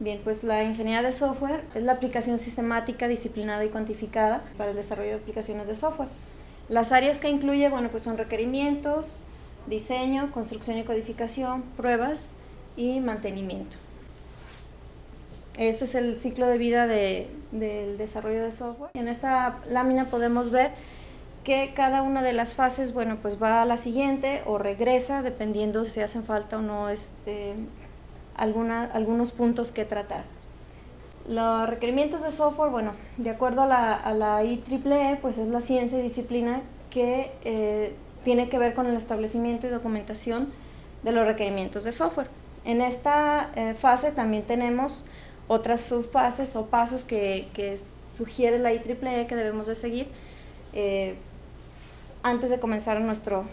Bien, pues la ingeniería de software es la aplicación sistemática, disciplinada y cuantificada para el desarrollo de aplicaciones de software. Las áreas que incluye, bueno, pues son requerimientos, diseño, construcción y codificación, pruebas y mantenimiento. Este es el ciclo de vida del desarrollo de software. En esta lámina podemos ver que cada una de las fases, bueno, pues va a la siguiente o regresa, dependiendo si hacen falta o no algunos puntos que tratar. Los requerimientos de software, bueno, de acuerdo a la IEEE, pues es la ciencia y disciplina que tiene que ver con el establecimiento y documentación de los requerimientos de software. En esta fase también tenemos otras subfases o pasos que sugiere la IEEE que debemos de seguir antes de comenzar nuestro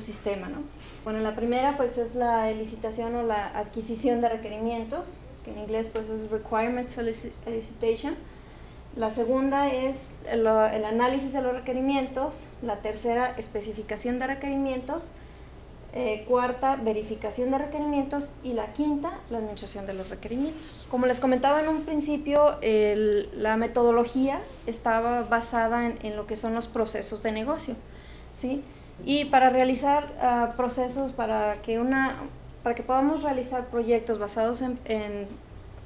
sistema, ¿no? Bueno, la primera pues es la licitación o la adquisición de requerimientos, que en inglés pues es Requirement Solicitation. La segunda es el análisis de los requerimientos. La tercera, especificación de requerimientos. Cuarta, verificación de requerimientos. Y la quinta, la administración de los requerimientos. Como les comentaba en un principio, la metodología estaba basada en lo que son los procesos de negocio, ¿sí? Y para realizar procesos, para que podamos realizar proyectos basados en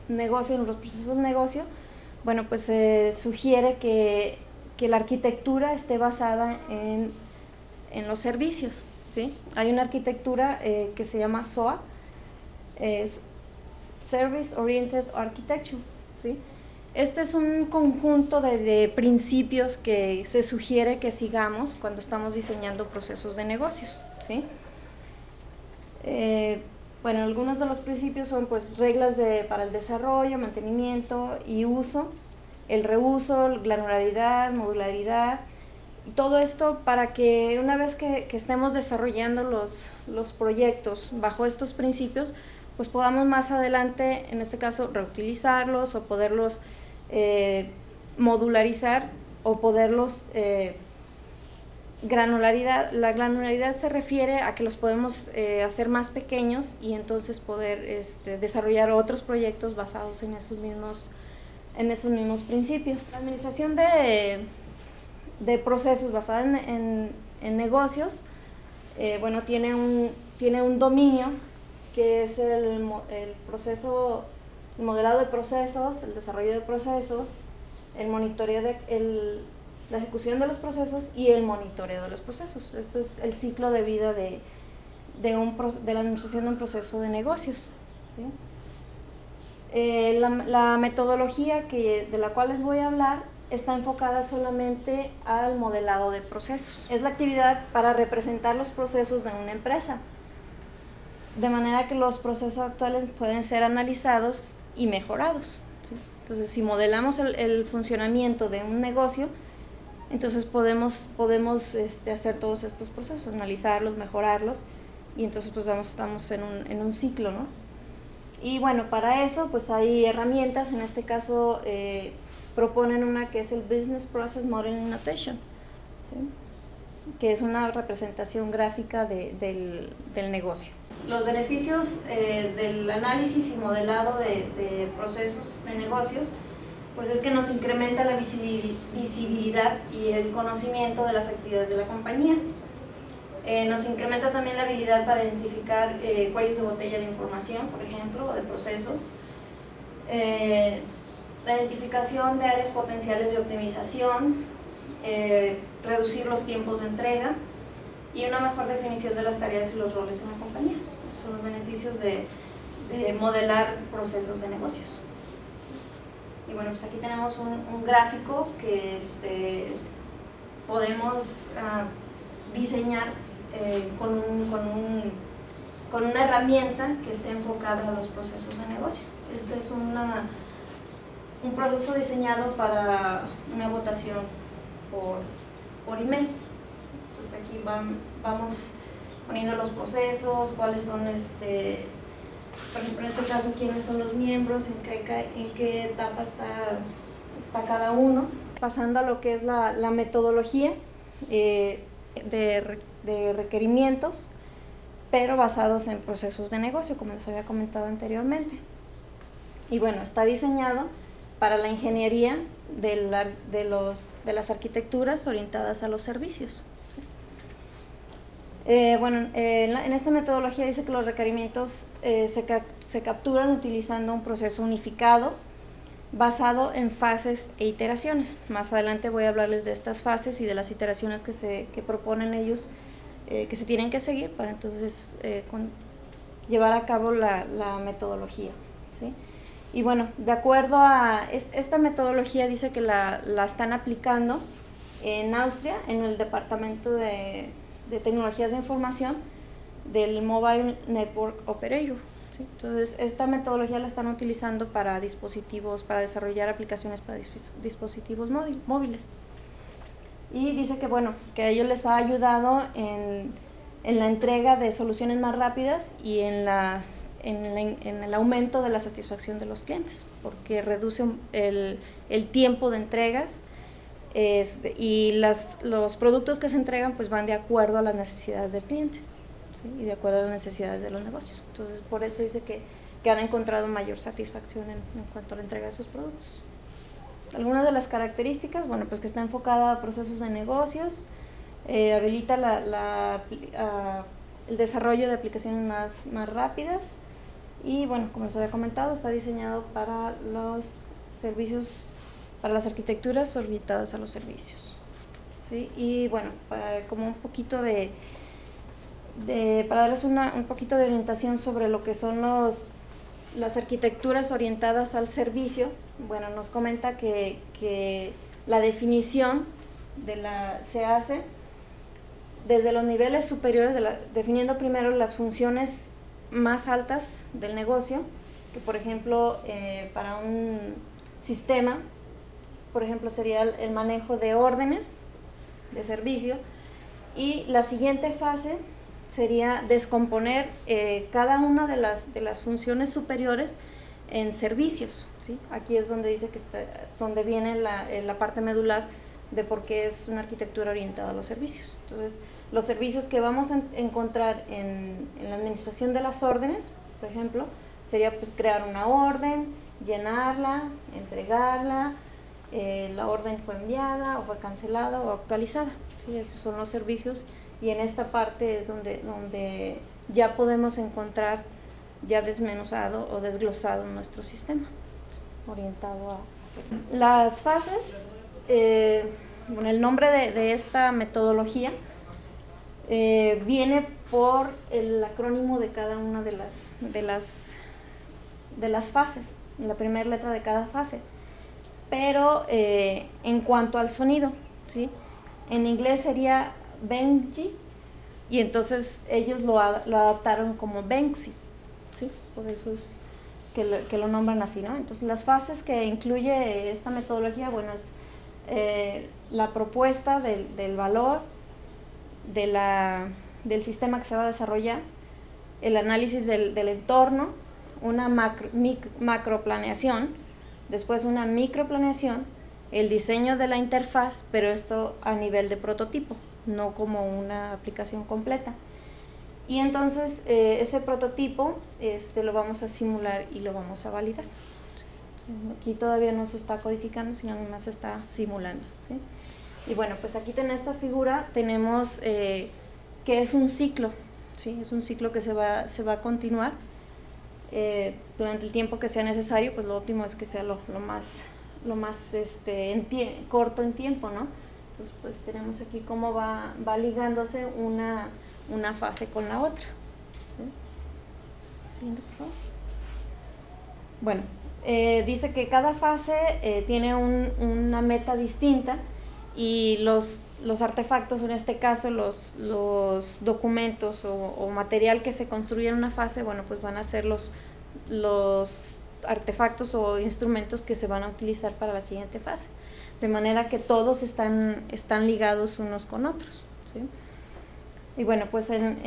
negocio, en los procesos de negocio, bueno, pues se sugiere que la arquitectura esté basada en los servicios, ¿sí? Hay una arquitectura que se llama SOA, es Service Oriented Architecture, ¿sí? Este es un conjunto de principios que se sugiere que sigamos cuando estamos diseñando procesos de negocios, ¿sí? Bueno, algunos de los principios son pues reglas para el desarrollo, mantenimiento y uso, el reuso, granularidad, modularidad, y todo esto para que una vez que estemos desarrollando los proyectos bajo estos principios, pues podamos más adelante, en este caso, reutilizarlos o poderlos modularizar o poderlos granularidad. La granularidad se refiere a que los podemos hacer más pequeños y entonces poder desarrollar otros proyectos basados en esos mismos principios. La administración de procesos basada en negocios, bueno, tiene un dominio que es el modelado de procesos, el desarrollo de procesos, el monitoreo la ejecución de los procesos y el monitoreo de los procesos. Esto es el ciclo de vida de la administración de un proceso de negocios, ¿sí? La metodología de la cual les voy a hablar está enfocada solamente al modelado de procesos. Es la actividad para representar los procesos de una empresa, de manera que los procesos actuales pueden ser analizados y mejorados, ¿sí? Entonces, si modelamos el funcionamiento de un negocio, entonces podemos hacer todos estos procesos, analizarlos, mejorarlos, y entonces pues estamos en un ciclo, ¿no? Y bueno, para eso pues hay herramientas, en este caso proponen una que es el Business Process Modeling Notation, ¿sí? Que es una representación gráfica del negocio. Los beneficios del análisis y modelado de procesos de negocios, pues es que nos incrementa la visibilidad y el conocimiento de las actividades de la compañía. Nos incrementa también la habilidad para identificar cuellos de botella de información, por ejemplo, o de procesos. La identificación de áreas potenciales de optimización, reducir los tiempos de entrega y una mejor definición de las tareas y los roles en la compañía. Esos son los beneficios de modelar procesos de negocios. Y bueno, pues aquí tenemos un gráfico que podemos diseñar con una herramienta que esté enfocada a los procesos de negocio. Este es un proceso diseñado para una votación por email. Entonces aquí vamos poniendo los procesos, cuáles son, por ejemplo, en este caso, quiénes son los miembros, en qué etapa está cada uno. Pasando a lo que es la metodología de requerimientos, pero basados en procesos de negocio, como les había comentado anteriormente. Y bueno, está diseñado para la ingeniería de las arquitecturas orientadas a los servicios. En esta metodología dice que los requerimientos se capturan utilizando un proceso unificado basado en fases e iteraciones. Más adelante voy a hablarles de estas fases y de las iteraciones que proponen ellos, que se tienen que seguir para entonces llevar a cabo la metodología, ¿sí? Y bueno, de acuerdo a esta metodología dice que la están aplicando en Austria, en el departamento de tecnologías de información del Mobile Network Operator, ¿sí? Entonces esta metodología la están utilizando para dispositivos, para desarrollar aplicaciones para dispositivos móviles. Y dice que bueno, que a ellos les ha ayudado en la entrega de soluciones más rápidas y en el aumento de la satisfacción de los clientes, porque reduce el tiempo de entregas, y los productos que se entregan pues van de acuerdo a las necesidades del cliente, ¿sí? Y de acuerdo a las necesidades de los negocios. Entonces por eso dice que han encontrado mayor satisfacción en cuanto a la entrega de sus productos. Algunas de las características, bueno, pues que está enfocada a procesos de negocios, habilita el desarrollo de aplicaciones más rápidas, y bueno, como les había comentado, está diseñado para los servicios, para las arquitecturas orientadas a los servicios, ¿sí? Y bueno, como un poquito para darles un poquito de orientación sobre lo que son las arquitecturas orientadas al servicio, bueno, nos comenta que la definición se hace desde los niveles superiores, definiendo primero las funciones más altas del negocio, que por ejemplo para un sistema, por ejemplo sería el manejo de órdenes de servicio, y la siguiente fase sería descomponer cada una de las funciones superiores en servicios, ¿sí? Aquí es donde dice donde viene la parte medular de por qué es una arquitectura orientada a los servicios. Entonces, los servicios que vamos a encontrar en la administración de las órdenes, por ejemplo, sería pues crear una orden, llenarla, entregarla, la orden fue enviada o fue cancelada o actualizada, ¿sí? Esos son los servicios, y en esta parte es donde ya podemos encontrar ya desmenuzado o desglosado nuestro sistema orientado a hacer. Las fases, bueno, el nombre de esta metodología viene por el acrónimo de cada una de las fases, la primera letra de cada fase. Pero en cuanto al sonido, ¿sí? En inglés sería Benji, y entonces ellos lo adaptaron como Banksy, ¿sí? Por eso es que lo nombran así, ¿no? Entonces las fases que incluye esta metodología, bueno, es la propuesta del valor, del sistema que se va a desarrollar, el análisis del entorno, una macroplaneación, después una microplaneación, el diseño de la interfaz, pero esto a nivel de prototipo, no como una aplicación completa. Y entonces ese prototipo lo vamos a simular y lo vamos a validar. Aquí todavía no se está codificando, sino nomás se está simulando, ¿sí? Y bueno, pues aquí en esta figura tenemos que es un ciclo, ¿sí? Es un ciclo que se va a continuar durante el tiempo que sea necesario. Pues lo óptimo es que sea lo más corto en tiempo, ¿no? Entonces pues tenemos aquí cómo va ligándose una fase con la otra, ¿sí? Siguiente, por favor. Bueno, dice que cada fase tiene una meta distinta, y los artefactos, en este caso los documentos o material que se construye en una fase, bueno, pues van a ser los artefactos o instrumentos que se van a utilizar para la siguiente fase, de manera que todos están ligados unos con otros, ¿sí? Y bueno, pues en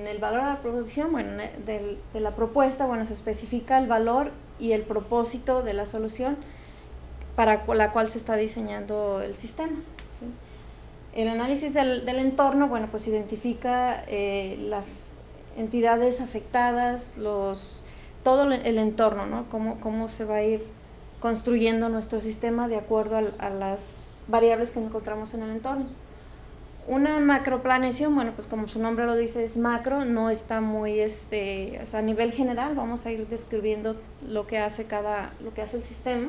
el valor de la proposición, bueno, de la propuesta, bueno, se especifica el valor y el propósito de la solución para la cual se está diseñando el sistema, ¿sí? El análisis del entorno, bueno, pues identifica las entidades afectadas, todo el entorno, ¿no? Cómo se va a ir construyendo nuestro sistema de acuerdo a las variables que encontramos en el entorno. Una macroplaneación, bueno, pues como su nombre lo dice, es macro, no está muy, o sea, a nivel general vamos a ir describiendo lo que hace el sistema.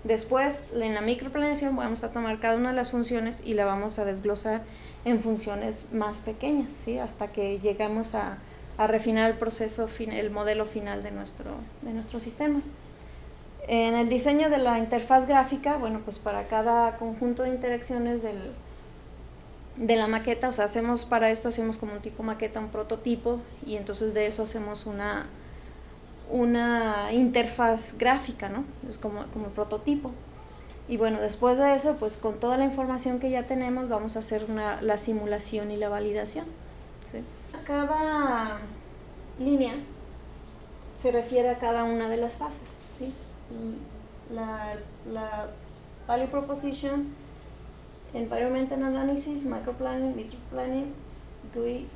Después, en la microplaneación vamos a tomar cada una de las funciones y la vamos a desglosar en funciones más pequeñas, ¿sí? Hasta que llegamos a refinar el proceso, el modelo final de nuestro sistema. En el diseño de la interfaz gráfica, bueno, pues para cada conjunto de interacciones de la maqueta, o sea, para esto hacemos como un tipo maqueta, un prototipo, y entonces de eso hacemos una interfaz gráfica, ¿no? Es como el prototipo. Y bueno, después de eso, pues con toda la información que ya tenemos, vamos a hacer la simulación y la validación, ¿sí? Cada línea se refiere a cada una de las fases, ¿sí? La Value Proposition, Environmental Analysis, Microplanning, Microplanning, GUI,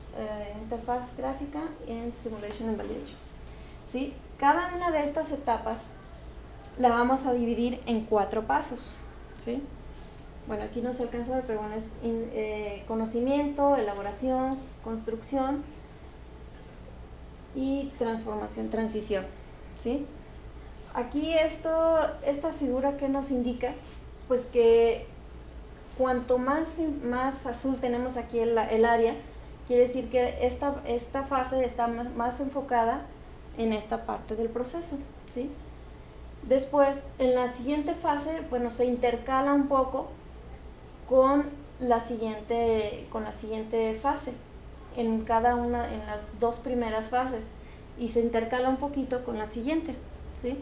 Interfaz Gráfica y Simulation and Validation, ¿sí? Cada una de estas etapas la vamos a dividir en 4 pasos, ¿sí? Bueno, aquí no se alcanza a ver, pero bueno, es conocimiento, elaboración, construcción y transformación, transición, ¿sí? Aquí esta figura que nos indica, pues que cuanto más azul tenemos aquí el área, quiere decir que esta fase está más enfocada en esta parte del proceso, ¿sí? Después, en la siguiente fase, bueno, se intercala un poco con la siguiente fase, en las 2 primeras fases, y se intercala un poquito con la siguiente, ¿sí?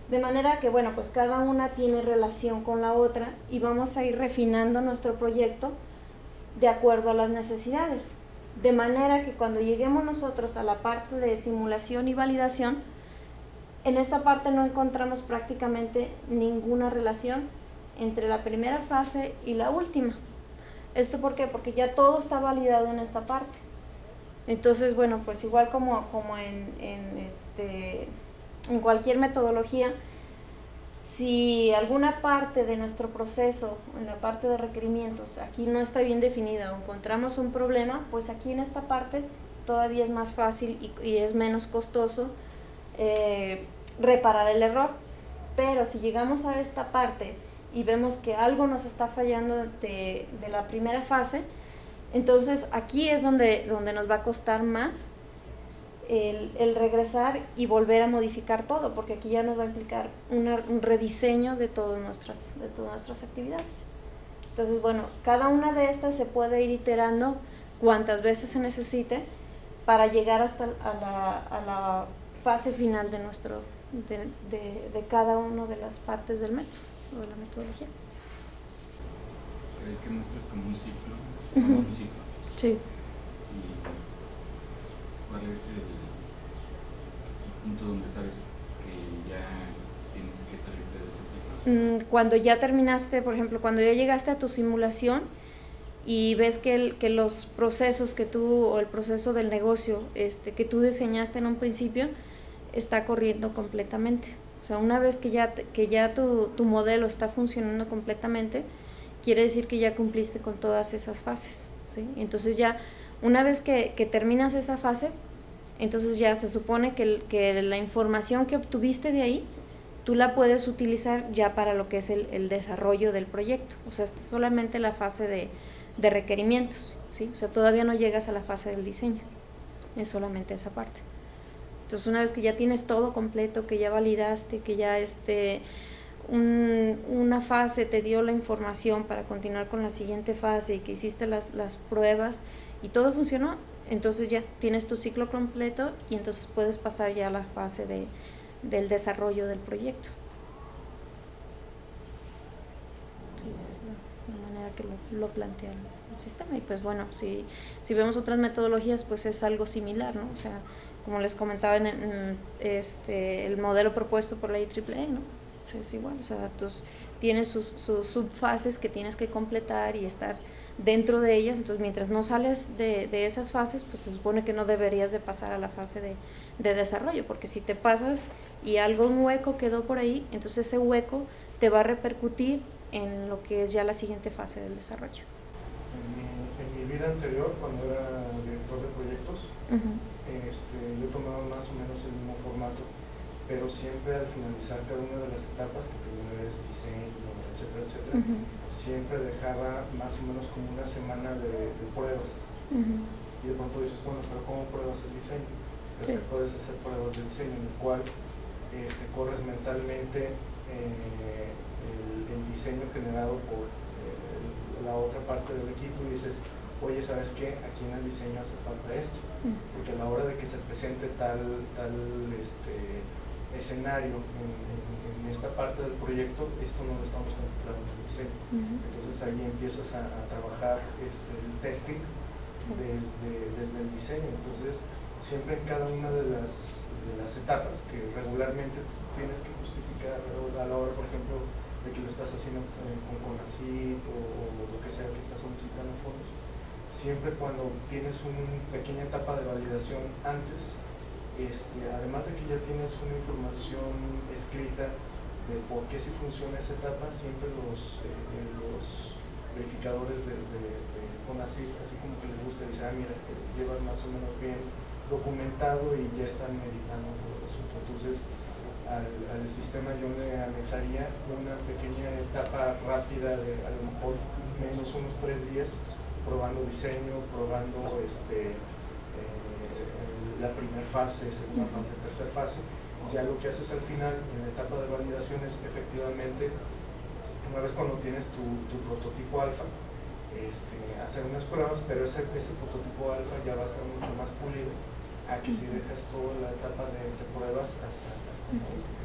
De manera que, bueno, pues cada una tiene relación con la otra y vamos a ir refinando nuestro proyecto de acuerdo a las necesidades. De manera que cuando lleguemos nosotros a la parte de simulación y validación, en esta parte no encontramos prácticamente ninguna relación entre la primera fase y la última. ¿Esto por qué? Porque ya todo está validado en esta parte. Entonces, bueno, pues igual como en cualquier metodología, si alguna parte de nuestro proceso, en la parte de requerimientos, aquí no está bien definida o encontramos un problema, pues aquí en esta parte todavía es más fácil y es menos costoso reparar el error. Pero si llegamos a esta parte y vemos que algo nos está fallando de la primera fase, entonces aquí es donde nos va a costar más el regresar y volver a modificar todo, porque aquí ya nos va a implicar un rediseño de todas nuestras actividades. Entonces, bueno, cada una de estas se puede ir iterando cuantas veces se necesite para llegar hasta a la fase final de cada una de las partes del método o de la metodología. ¿Crees que muestras como un ciclo? Uh-huh. Un ciclo. Sí. ¿Y cuál es el punto donde sabes que ya tienes que salirte de ese ciclo? Cuando ya terminaste, por ejemplo, cuando ya llegaste a tu simulación y ves que los procesos o el proceso del negocio que tú diseñaste en un principio está corriendo completamente. O sea, una vez que ya tu modelo está funcionando completamente, quiere decir que ya cumpliste con todas esas fases, ¿sí? Entonces ya, una vez que terminas esa fase, entonces ya se supone que la información que obtuviste de ahí, tú la puedes utilizar ya para lo que es el desarrollo del proyecto. O sea, esta es solamente la fase de requerimientos, ¿sí? O sea, todavía no llegas a la fase del diseño, es solamente esa parte. Entonces, una vez que ya tienes todo completo, que ya validaste, que ya una fase te dio la información para continuar con la siguiente fase y que hiciste las pruebas y todo funcionó, entonces ya tienes tu ciclo completo y entonces puedes pasar ya a la fase del desarrollo del proyecto. Sí, es la manera que lo plantea el sistema. Y pues bueno, si vemos otras metodologías, pues es algo similar, ¿no? O sea, como les comentaba en el modelo propuesto por la IEEE, ¿no? Es igual, o sea, tienes sus subfases que tienes que completar y estar dentro de ellas. Entonces mientras no sales de esas fases, pues se supone que no deberías de pasar a la fase de desarrollo, porque si te pasas y un hueco quedó por ahí, entonces ese hueco te va a repercutir en lo que es ya la siguiente fase del desarrollo. En mi vida anterior, cuando era director de proyectos, yo tomaba más o menos el mismo formato, pero siempre al finalizar cada una de las etapas, que primero es diseño, etcétera, etcétera, siempre dejaba más o menos como una semana de pruebas. Y de pronto dices, bueno, pero ¿cómo pruebas el diseño? Sí. Puedes hacer pruebas de diseño en el cual corres mentalmente el diseño generado por la otra parte del equipo y dices, oye, ¿sabes qué? Aquí en el diseño hace falta esto, porque a la hora de que se presente tal escenario en esta parte del proyecto, esto no lo estamos contemplando en el diseño. Entonces ahí empiezas a trabajar el testing desde el diseño. Entonces siempre en cada una de las etapas que regularmente tienes que justificar a la hora, por ejemplo, de que lo estás haciendo con CONACYT o lo que sea que estás solicitando fondos, siempre cuando tienes una pequeña etapa de validación antes, además de que ya tienes una información escrita de por qué si funciona esa etapa, siempre los verificadores de CONACYT, así como que les gusta decir, mira, llevas más o menos bien documentado y ya están meditando todo el asunto. Entonces al sistema yo le anexaría una pequeña etapa rápida de a lo mejor menos unos 3 días probando diseño, probando la primera fase, segunda fase, tercera fase. Ya lo que haces al final en la etapa de validación es efectivamente, una vez cuando tienes tu prototipo alfa, hacer unas pruebas, pero ese prototipo alfa ya va a estar mucho más pulido a que si dejas toda la etapa de pruebas hasta la última.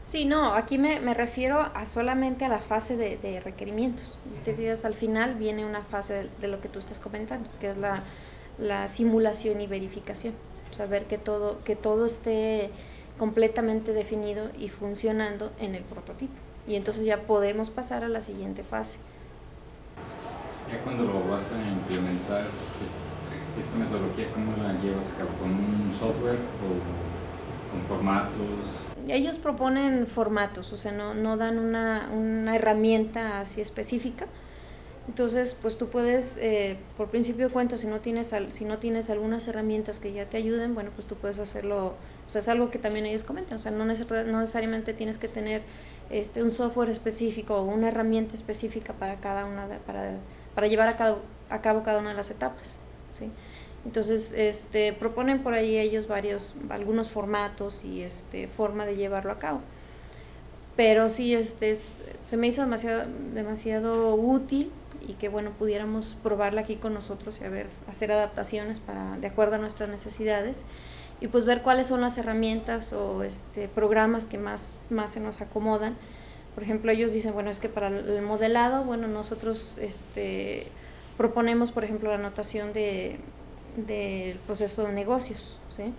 Sí, no, aquí me refiero a solamente a la fase de requerimientos. Si te fijas, al final viene una fase de lo que tú estás comentando, que es la simulación y verificación. Saber que todo esté completamente definido y funcionando en el prototipo. Y entonces ya podemos pasar a la siguiente fase. Ya cuando lo vas a implementar, esta metodología, ¿cómo la llevas a cabo? ¿Con un software o con formatos? Ellos proponen formatos, o sea, no dan una herramienta así específica. Entonces, pues tú puedes, por principio de cuentas, si no tienes algunas herramientas que ya te ayuden, bueno, pues tú puedes hacerlo. O sea, es algo que también ellos comentan, o sea, no necesariamente tienes que tener un software específico o una herramienta específica para cada una para llevar a cabo cada una de las etapas, ¿sí? Entonces, proponen por ahí ellos algunos formatos y forma de llevarlo a cabo. Pero sí, se me hizo demasiado útil y que bueno, pudiéramos probarla aquí con nosotros y hacer adaptaciones de acuerdo a nuestras necesidades y pues ver cuáles son las herramientas o programas que más se nos acomodan. Por ejemplo, ellos dicen, bueno, es que para el modelado, bueno, nosotros proponemos, por ejemplo, la anotación del proceso de negocios, ¿sí?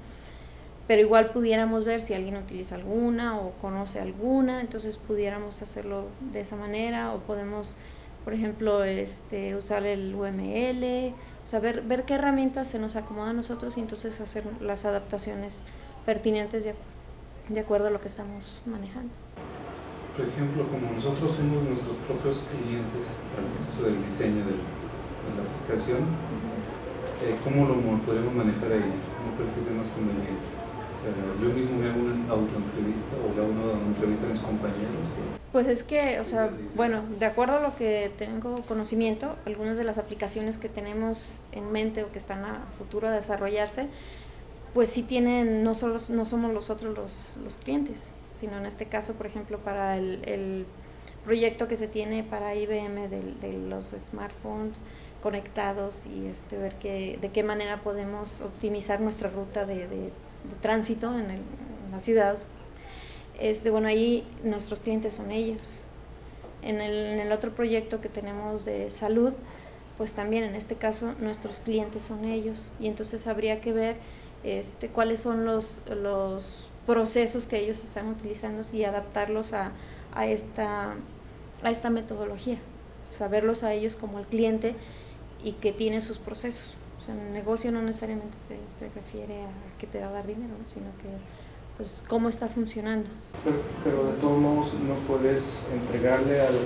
Pero igual pudiéramos ver si alguien utiliza alguna o conoce alguna, entonces pudiéramos hacerlo de esa manera, o podemos, por ejemplo, usar el UML, o sea, ver qué herramientas se nos acomodan a nosotros y entonces hacer las adaptaciones pertinentes de acuerdo a lo que estamos manejando. Por ejemplo, como nosotros somos nuestros propios clientes para el proceso del diseño de la aplicación, ¿cómo lo podremos manejar ahí? ¿Cómo crees que sea más conveniente? Yo mismo me hago una autoentrevista o le hago una entrevista a mis compañeros. Pues es que, o sea, bueno, de acuerdo a lo que tengo conocimiento, algunas de las aplicaciones que tenemos en mente o que están a futuro a desarrollarse, pues sí tienen, no somos nosotros los clientes, sino en este caso, por ejemplo, para el proyecto que se tiene para IBM de los smartphones conectados y ver de qué manera podemos optimizar nuestra ruta de tránsito en la ciudad. Bueno, ahí nuestros clientes son ellos. En el otro proyecto que tenemos de salud, pues también en este caso nuestros clientes son ellos, y entonces habría que ver cuáles son los procesos que ellos están utilizando y adaptarlos a esta metodología, o sea, verlos a ellos como el cliente y que tiene sus procesos. O sea, el negocio no necesariamente se refiere a que te va a dar dinero, ¿no? Sino que pues cómo está funcionando. Pero de todos modos no puedes entregarle al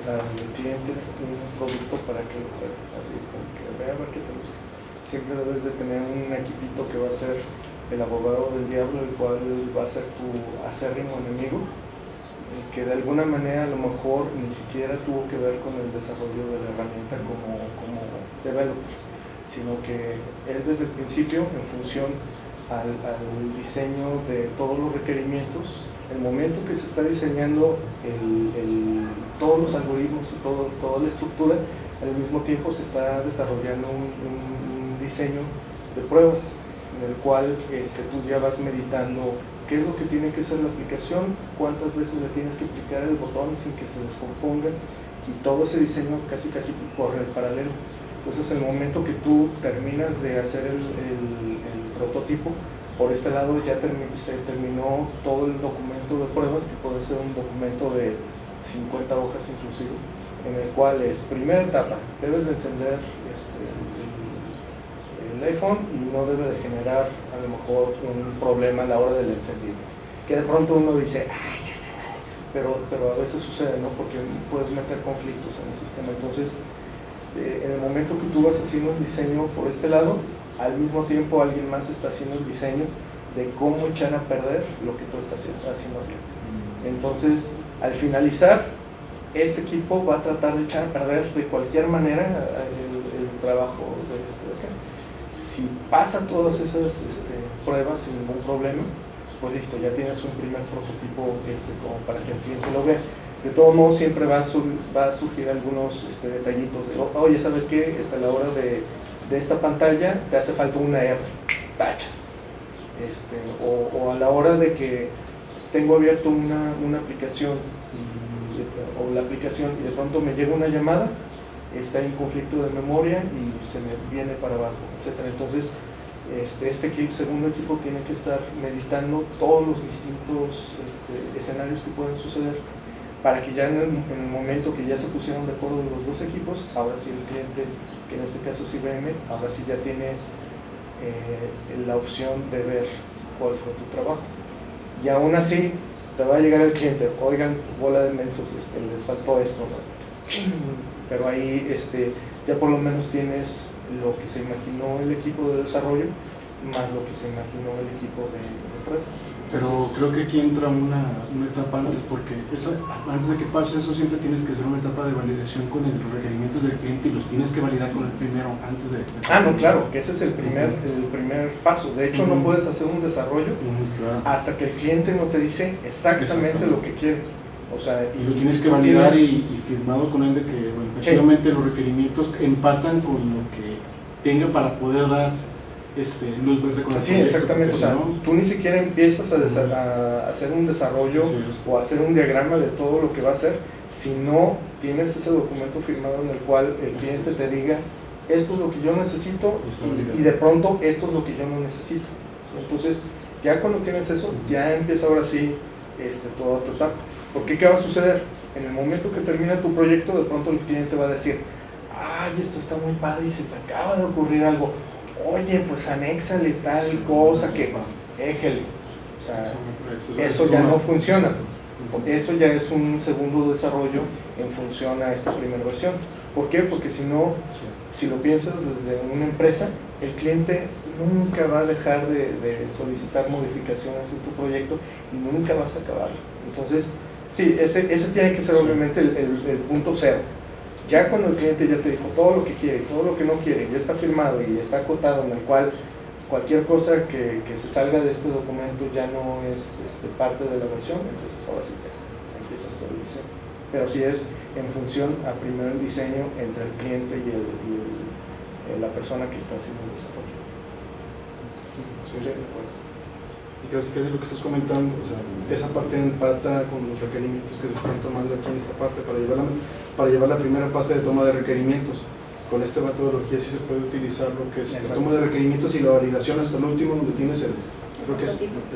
cliente un producto para que lo pruebe, así como que vea a ver qué te gusta. Siempre debes de tener un equipito que va a ser el abogado del diablo, el cual va a ser tu acérrimo enemigo, que de alguna manera a lo mejor ni siquiera tuvo que ver con el desarrollo de la herramienta como developer, sino que él desde el principio, en función al diseño de todos los requerimientos, el momento que se está diseñando todos los algoritmos y toda la estructura, al mismo tiempo se está desarrollando un diseño de pruebas, en el cual tú ya vas meditando qué es lo que tiene que ser la aplicación, cuántas veces le tienes que aplicar el botón sin que se descomponga, y todo ese diseño casi corre en paralelo. Entonces, el momento que tú terminas de hacer el prototipo, por este lado ya se terminó todo el documento de pruebas, que puede ser un documento de 50 hojas inclusive, en el cual es, primera etapa, debes de encender el iPhone y no debe de generar a lo mejor un problema a la hora del encendido, que de pronto uno dice, ay, pero a veces sucede, ¿no? Porque puedes meter conflictos en el sistema. Entonces, en el momento que tú vas haciendo un diseño por este lado, al mismo tiempo alguien más está haciendo el diseño de cómo echar a perder lo que tú estás haciendo aquí. Entonces, al finalizar, este equipo va a tratar de echar a perder de cualquier manera el trabajo de acá. Si pasa todas esas pruebas sin ningún problema, pues listo, ya tienes un primer prototipo como para que el cliente lo vea. De todo modo, siempre va a surgir algunos detallitos de, oye, ¿sabes qué? A la hora de esta pantalla te hace falta una R, tacha. O a la hora de que tengo abierto una aplicación o la aplicación y de pronto me llega una llamada, está en conflicto de memoria y se me viene para abajo, etc. Entonces, segundo equipo tiene que estar meditando todos los distintos escenarios que pueden suceder, para que ya en el momento que ya se pusieron de acuerdo los dos equipos, ahora sí el cliente, que en este caso es IBM, ahora sí ya tiene la opción de ver cuál fue tu trabajo. Y aún así te va a llegar el cliente, oigan, bola de mensos, les faltó esto, ¿no? Pero ahí ya por lo menos tienes lo que se imaginó el equipo de desarrollo más lo que se imaginó el equipo de pruebas. Pero creo que aquí entra una etapa antes, porque antes de que pase eso siempre tienes que hacer una etapa de validación con los requerimientos del cliente y los tienes que validar con el primero antes de... no, claro, que ese es el primer paso. De hecho, no puedes hacer un desarrollo claro, hasta que el cliente no te dice exactamente lo que quiere. O sea, y lo tienes que validar y firmado con él de que, bueno, efectivamente los requerimientos empatan con lo que tenga para poder dar luz verde con el sí, proyecto, exactamente. O sea, tú ni siquiera empiezas a hacer un desarrollo o a hacer un diagrama de todo lo que va a hacer si no tienes ese documento firmado en el cual el cliente te diga, esto es lo que yo necesito y de pronto esto es lo que yo no necesito. Entonces, ya cuando tienes eso, ya empieza ahora sí toda tu etapa. Porque ¿qué va a suceder? En el momento que termina tu proyecto, de pronto el cliente va a decir, ay, esto está muy padre y se me acaba de ocurrir algo. Oye, pues anéxale tal cosa que éjele. O sea, eso ya no funciona. Eso ya es un segundo desarrollo en función a esta primera versión. ¿Por qué? Porque si no, si lo piensas desde una empresa, el cliente nunca va a dejar de solicitar modificaciones en tu proyecto y nunca vas a acabar. Entonces, sí, ese tiene que ser obviamente el punto cero. Ya cuando el cliente ya te dijo todo lo que quiere y todo lo que no quiere, ya está firmado y está acotado, en el cual cualquier cosa que se salga de este documento ya no es parte de la versión, entonces ahora sí te empiezas todo el diseño. Pero sí es en función a primero el diseño entre el cliente y la persona que está haciendo el desarrollo. Sí, de acuerdo. Y casi que es lo que estás comentando, o sea, esa parte empata con los requerimientos que se están tomando aquí en esta parte para llevar la primera fase de toma de requerimientos. Con esta metodología sí se puede utilizar lo que es la toma de requerimientos y la validación hasta el último, donde tienes el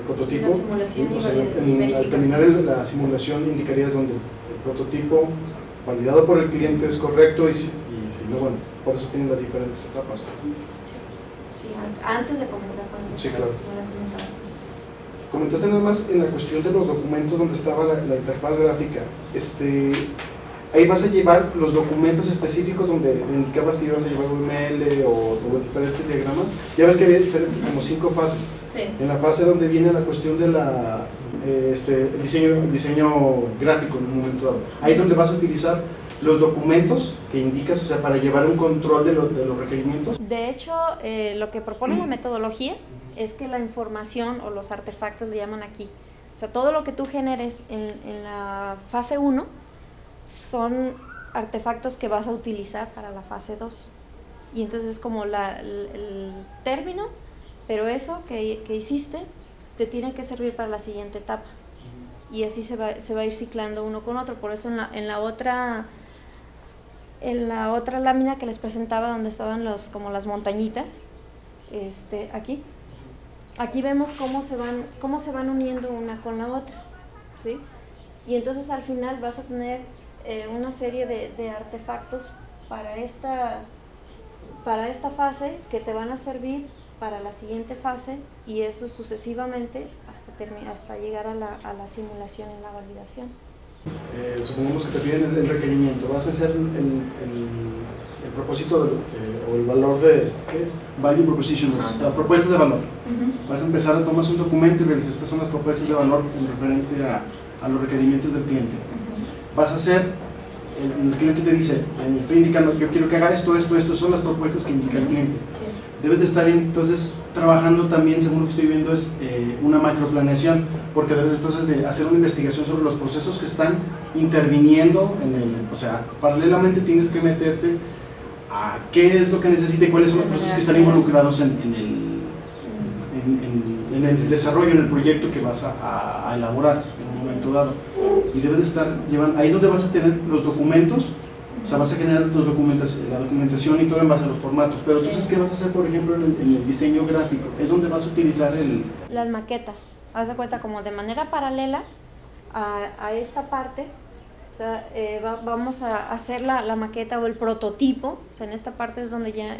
prototipo. La simulación o sea, y al terminar la simulación indicarías donde el prototipo validado por el cliente es correcto y si No, bueno, por eso tienen las diferentes etapas. Sí, antes de comenzar con el Sí, claro. con la implementación. Comentaste nada más en la cuestión de los documentos donde estaba la interfaz gráfica. Ahí vas a llevar los documentos específicos donde indicabas que ibas a llevar UML o los diferentes diagramas. Ya ves que había diferentes, como 5 fases. Sí. En la fase donde viene la cuestión de la diseño gráfico en un momento dado. Ahí es donde vas a utilizar los documentos que indicas, o sea, para llevar un control de los requerimientos. De hecho, lo que propone la metodología es que la información o los artefactos le llaman aquí. O sea, todo lo que tú generes en la fase 1 son artefactos que vas a utilizar para la fase 2. Y entonces es como el término, pero eso que hiciste te tiene que servir para la siguiente etapa. Y así se va a ir ciclando uno con otro. Por eso en la otra lámina que les presentaba, donde estaban como las montañitas, aquí vemos cómo se van uniendo una con la otra, ¿sí? Y entonces al final vas a tener una serie de artefactos para esta fase que te van a servir para la siguiente fase, y eso sucesivamente hasta llegar a la simulación y la validación. Supongamos que te piden el requerimiento, vas a hacer el propósito o el valor de Value Propositions, las propuestas de valor. Vas a empezar a tomar un documento y realizar estas son las propuestas de valor en referente a los requerimientos del cliente. Vas a hacer, el cliente te dice, estoy indicando, yo quiero que haga esto, son las propuestas que indica el cliente. Sí. Debes de estar entonces trabajando también, según lo que estoy viendo, es una macroplaneación, porque debes entonces de hacer una investigación sobre los procesos que están interviniendo o sea, paralelamente tienes que meterte a qué es lo que necesita y cuáles son los procesos que están involucrados en el desarrollo, en el proyecto que vas a elaborar en un momento dado. Y debes de estar llevando, ahí es donde vas a tener los documentos. O sea, vas a generar la documentación y todo en base a los formatos. Pero entonces, ¿qué vas a hacer, por ejemplo, en el diseño gráfico? Es donde vas a utilizar las maquetas. Haz de cuenta como de manera paralela a esta parte. O sea, vamos a hacer la maqueta o el prototipo. O sea, en esta parte es donde ya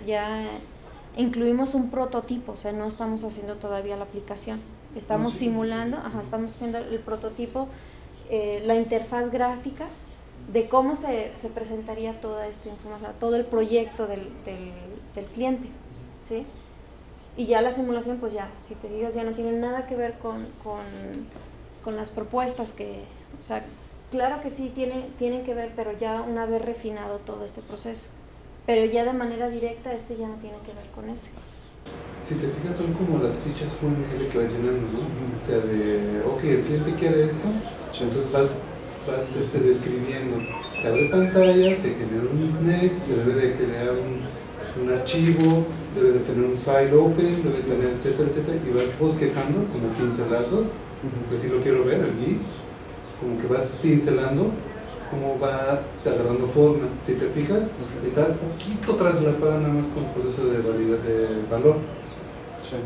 incluimos un prototipo. O sea, no estamos haciendo todavía la aplicación. Estamos simulando, estamos haciendo el prototipo, la interfaz gráfica de cómo se presentaría toda esta información, todo el proyecto del cliente, ¿sí? Y ya la simulación, pues ya, si te digas, ya no tiene nada que ver con las propuestas o sea, claro que sí tienen que ver, pero ya una vez refinado todo este proceso, pero ya de manera directa ya no tiene que ver con ese. Si te fijas, son como las fichas UML que mencionamos, ¿no? O sea, ok, el cliente quiere esto, entonces vas describiendo, se abre pantalla, se genera un next, debe de crear un archivo, debe de tener un file open, debe de tener etcétera, etcétera, y vas bosquejando como pincelazos, pues si lo quiero ver aquí, como que vas pincelando cómo va agarrando forma. Si te fijas, está un poquito traslapada nada más con el proceso de valor,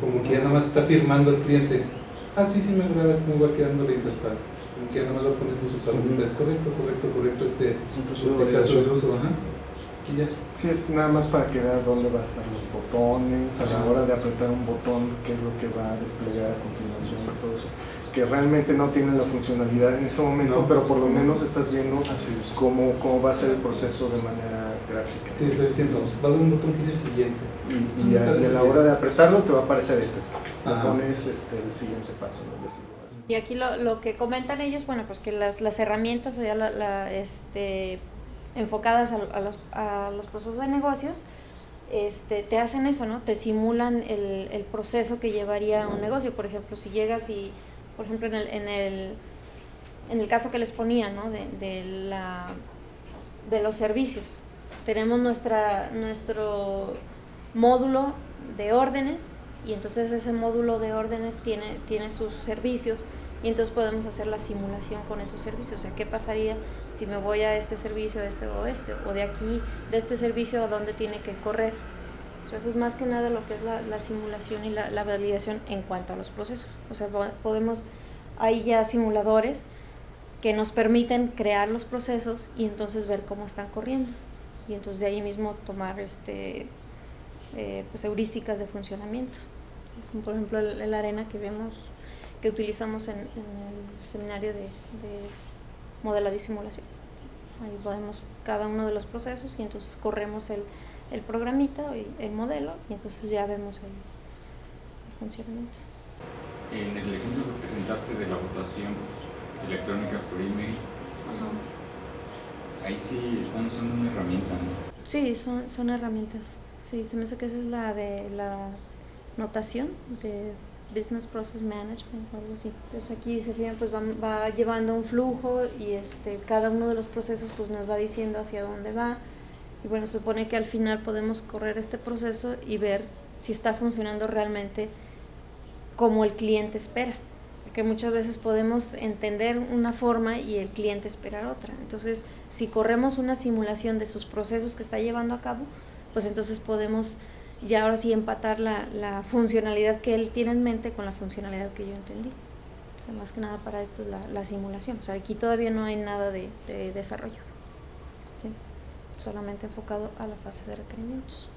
como que ya nada más está firmando el cliente, sí me agrada cómo va quedando la interfaz. Que nada más lo pones en su palomita, correcto, este caso de uso, aquí ya. Sí, es nada más para que vea dónde van a estar los botones, a la hora de apretar un botón, qué es lo que va a desplegar a continuación, todo eso, que realmente no tiene la funcionalidad en ese momento, pero por lo menos estás viendo cómo va a ser el proceso de manera gráfica. Sí, estoy diciendo, va a haber un botón que dice siguiente. Y a la hora de apretarlo te va a aparecer pones el siguiente paso, ¿no? Y aquí lo que comentan ellos, bueno, pues que las herramientas o ya enfocadas a los procesos de negocios, te hacen eso, ¿no? Te simulan el proceso que llevaría un negocio. Por ejemplo, si llegas y, por ejemplo, en el caso que les ponía, ¿no? de los servicios, tenemos nuestro módulo de órdenes, y entonces ese módulo de órdenes tiene sus servicios, y entonces podemos hacer la simulación con esos servicios. O sea, ¿qué pasaría si me voy a este servicio, o de aquí, de este servicio, a dónde tiene que correr? O sea, eso es más que nada lo que es la simulación y la validación en cuanto a los procesos. O sea, hay ya simuladores que nos permiten crear los procesos y entonces ver cómo están corriendo. y entonces de ahí mismo tomar pues heurísticas de funcionamiento. ¿Sí? Como por ejemplo el arena que utilizamos en el seminario de modelado y simulación. Ahí podemos cada uno de los procesos y entonces corremos el programita, el modelo, y entonces ya vemos el funcionamiento. En el ejemplo que presentaste de la votación electrónica por email, ahí sí son una herramienta, ¿no? Sí, son herramientas. Sí, se me hace que esa es la de la notación de Business Process Management o algo así. Entonces aquí se fijan, pues va llevando un flujo y cada uno de los procesos pues nos va diciendo hacia dónde va. Y bueno, se supone que al final podemos correr este proceso y ver si está funcionando realmente como el cliente espera. Porque muchas veces podemos entender una forma y el cliente esperar otra. Entonces, si corremos una simulación de sus procesos que está llevando a cabo, pues entonces podemos ya ahora sí empatar la funcionalidad que él tiene en mente con la funcionalidad que yo entendí. O sea, más que nada para esto es la simulación. O sea, aquí todavía no hay nada de desarrollo, ¿sí? Solamente enfocado a la fase de requerimientos.